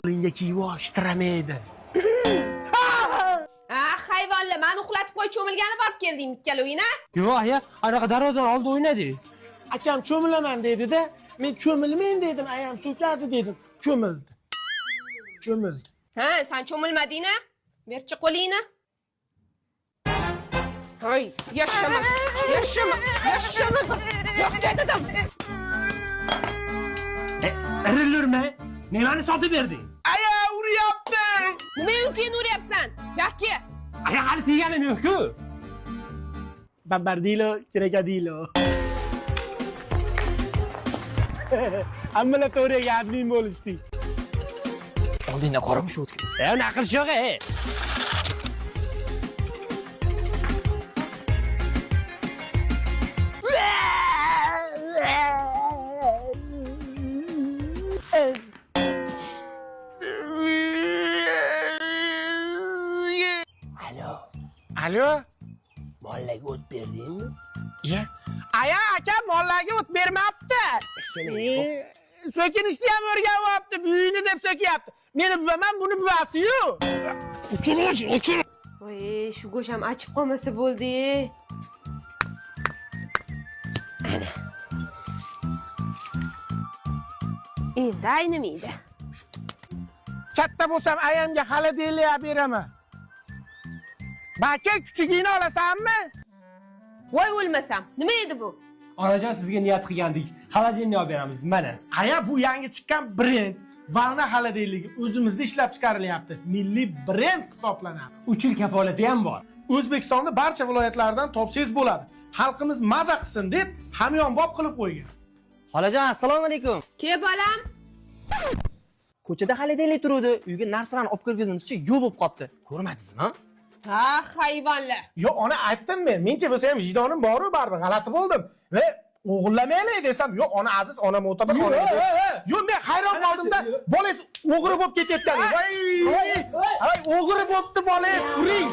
qo'lingga kiyib ol, shtramaydi. Hayvonlar, meni uxlatib qo'y, cho'milgani borib kelding ikkaloying-a? Yo'q, aya, anaqa darvozadan oldi o'ynadik. Akam cho'milaman dedi-da, men cho'milmen dedim, ayam so'kadi dedim. Cho'mildi. Ha, sen cho'milmading-a? Berchi qo'lingni. Hoy, yashama. Yo'q dedim. Irilurma. Nimani sotib berding? Aya uryapti. Nima yo'qin uryapsan? Yo'qki. Aya, hali teganim yo'q-ku. Bambardilo, kerakadilo. Hammalar to'g'riga admin bo'lishdi. Oldingda qoramush o'tgan. Unaqa qilish yo'q, Alo. Mollaga o't berdingmi? Ya. Aya, akam mollaga o't bermabdi. So'kinishni ham o'rganyapti, buyini deb so'kyapti. Meni buvaman, buni buvasi-yu. O'chir. Voy, shu go'sh ham achib qolmasa bo'ldi. Ana. Endi aynimaydi. Katta bo'lsam ayamga xolodilnik beraman. Baka kichigini olasanmi? Voy o'lmasam. Nima edi bu? Onajon sizga niyat qilgandik. Xolodilnik olib beramiz. Mana. Aya, bu yangi chiqqan brend. Valna xolodilnigi o'zimizda ishlab chiqarilyapti. Milliy brend hisoblanadi. 3 yil kafolati ham bor. O'zbekistonda barcha viloyatlardan topsangiz bo'ladi. Xalqimiz maza qilsin deb hamyonbop qilib qo'ygan. Xolajon, assalomu alaykum. Ke bolam? Ko'chada xolodilnik turuvdi. Uyga narsalarni olib kirganimizcha yo'q bo'lib qolibdi. Ko'rmadingizmi? Ha, hayvonlar. Yo, ona aytdim men. Mencha bo'lsa ham vijdonim bor-ku, baribir g'alati bo'ldim. Va o'g'illamaylik desam, yo, ona aziz, ona mo'tabar, ona. Yo, men hayron qoldim-da, bolangiz o'g'ri bo'lib ketayotgan. Voy, o'g'ri bo'libdi bolangiz. Uring.